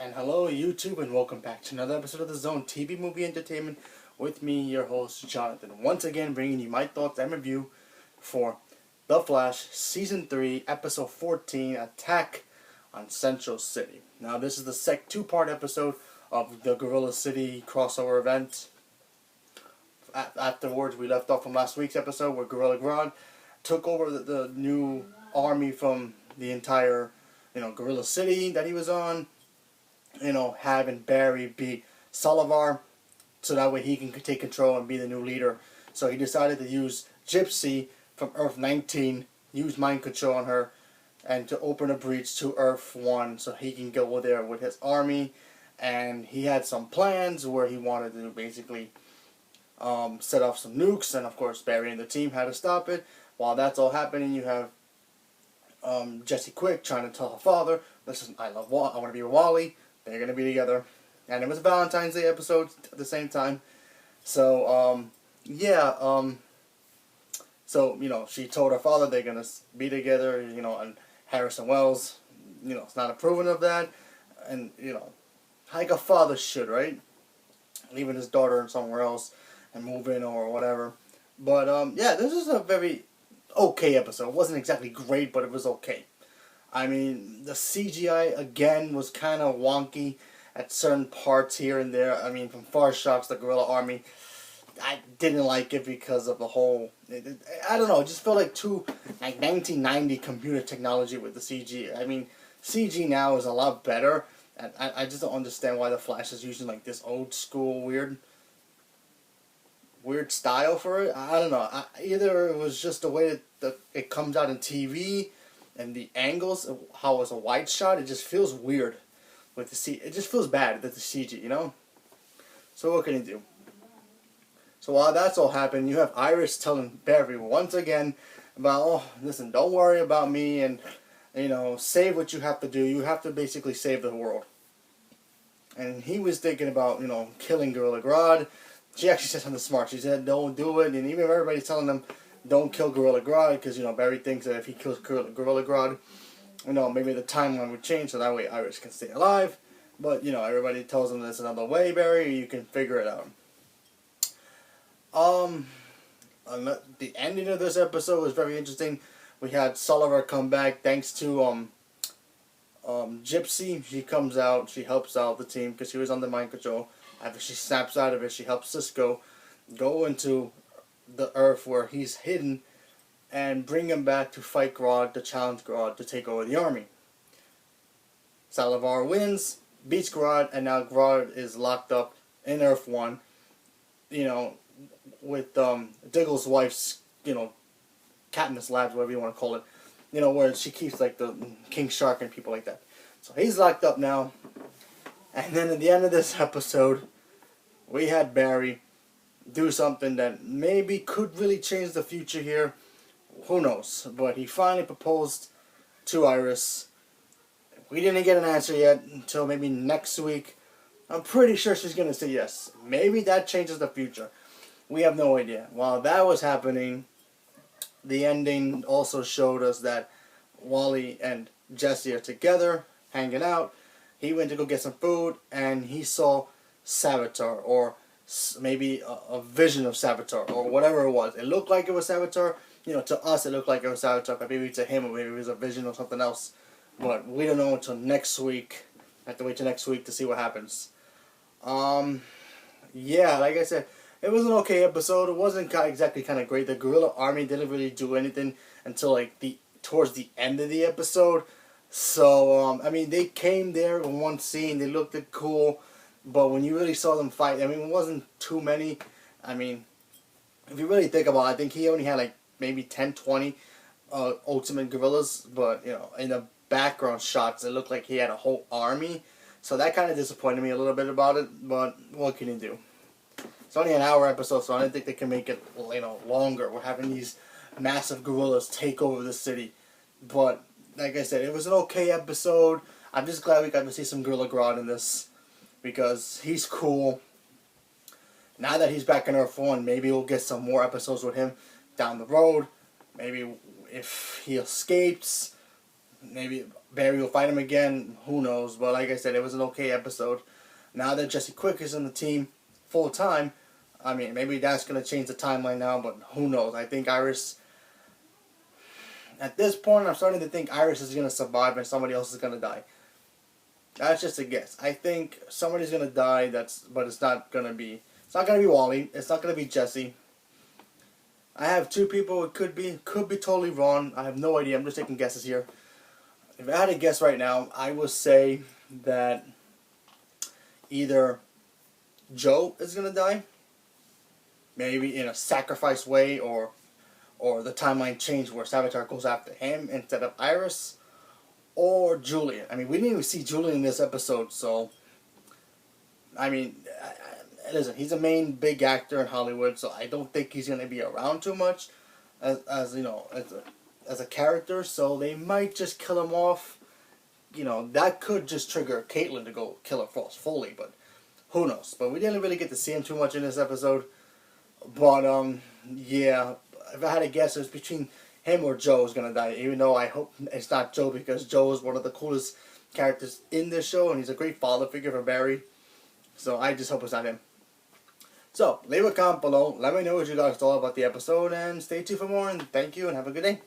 And hello YouTube, and welcome back to another episode of The Zone TV Movie Entertainment with me, your host Jonathan. Once again bringing you my thoughts and review for The Flash Season 3 Episode 14, Attack on Central City. Now this is the two-part episode of the Gorilla City crossover event. Afterwards, we left off from last week's episode where Gorilla Grodd took over the new army from the entire, Gorilla City that he was on. Having Barry beat Solovar so that way he can take control and be the new leader. So he decided to use Gypsy from Earth 19, use mind control on her, and to open a breach to Earth 1 so he can go there with his army. And he had some plans where he wanted to basically set off some nukes, and of course Barry and the team had to stop it. While that's all happening, you have Jesse Quick trying to tell her father, listen, I want to be with Wally. They're going to be together. And it was a Valentine's Day episode at the same time. So, she told her father they're going to be together, and Harrison Wells, is not approving of that. And, like a father should, right? Leaving his daughter somewhere else and moving or whatever. But, this is a very okay episode. It wasn't exactly great, but it was okay. I mean, the CGI, again, was kind of wonky at certain parts here and there. I mean, from Far Shots, the Gorilla Army, I didn't like it because of the whole... I don't know, it just felt like 1990 computer technology with the CG. I mean, CG now is a lot better. And I just don't understand why the Flash is using, like, this old-school weird style for it. I don't know. Either it was just the way that it comes out in TV... and the angles, how it's a wide shot, it just feels weird with the CG. It just feels bad with the CG, So what can you do? So while that's all happening, you have Iris telling Barry once again about, listen, don't worry about me and, save what you have to do. You have to basically save the world. And he was thinking about, killing Gorilla Grodd. She actually said something smart. She said, don't do it. And even everybody's telling them, don't kill Gorilla Grodd, because, Barry thinks that if he kills Gorilla Grodd, maybe the timeline would change, so that way Iris can stay alive. But, everybody tells him there's another way, Barry, you can figure it out. The ending of this episode was very interesting. We had Solovar come back, thanks to, Gypsy. She comes out, she helps out the team, because she was under mind control. After she snaps out of it, she helps Cisco go into the Earth where he's hidden and bring him back to fight Grodd, to challenge Grodd to take over the army. Solovar wins, beats Grodd, and now Grodd is locked up in Earth 1, with Diggle's wife's, Katniss Labs, whatever you want to call it, where she keeps like the King Shark and people like that. So he's locked up now. And then at the end of this episode, we had Barry do something that maybe could really change the future here. Who knows? But he finally proposed to Iris. We didn't get an answer yet until maybe next week. I'm pretty sure she's going to say yes. Maybe that changes the future. We have no idea. While that was happening, the ending also showed us that Wally and Jesse are together, hanging out. He went to go get some food, and he saw Savitar, or maybe a vision of Savitar, or whatever it was. It looked like it was Savitar. To us it looked like it was Savitar, but maybe to him or maybe it was a vision or something else. But we don't know until next week. I have to wait till next week to see what happens. Like I said, it was an okay episode. It wasn't exactly kind of great. The Gorilla Army didn't really do anything until towards the end of the episode. So, they came there in one scene. They looked cool. But when you really saw them fight, it wasn't too many. If you really think about it, I think he only had maybe 10, 20 ultimate gorillas. But, in the background shots, it looked like he had a whole army. So that kind of disappointed me a little bit about it. But what can you do? It's only an hour episode, so I don't think they can make it, longer. We're having these massive gorillas take over the city. But, like I said, it was an okay episode. I'm just glad we got to see some Gorilla Grodd in this, because he's cool. Now that he's back in Earth 1, maybe we'll get some more episodes with him down the road. Maybe if he escapes, Maybe Barry will fight him again. Who knows? But like I said, it was an okay episode. Now that Jesse Quick is in the team full time, I mean, maybe that's going to change the timeline now, but who knows? I think Iris, at this point, I'm starting to think Iris is going to survive and somebody else is going to die. That's just a guess. I think somebody's going to die, but it's not going to be Wally. It's not going to be Jesse. I have two people it could be totally wrong. I have no idea. I'm just taking guesses here. If I had to guess right now, I would say that either Joe is going to die, maybe in a sacrifice way, or the timeline change where Savitar goes after him instead of Iris, or Julian. I mean, we didn't even see Julian in this episode, so I mean, listen, he's a main big actor in Hollywood, so I don't think he's going to be around too much as you know, as a character, so they might just kill him off. You know, that could just trigger Caitlin to go kill her fully, but who knows? But we didn't really get to see him too much in this episode. But, yeah, if I had to guess, it's between him or Joe is going to die, even though I hope it's not Joe, because Joe is one of the coolest characters in this show, and he's a great father figure for Barry. So I just hope it's not him. So, leave a comment below. Let me know what you guys thought about the episode, and stay tuned for more, and thank you, and have a good day.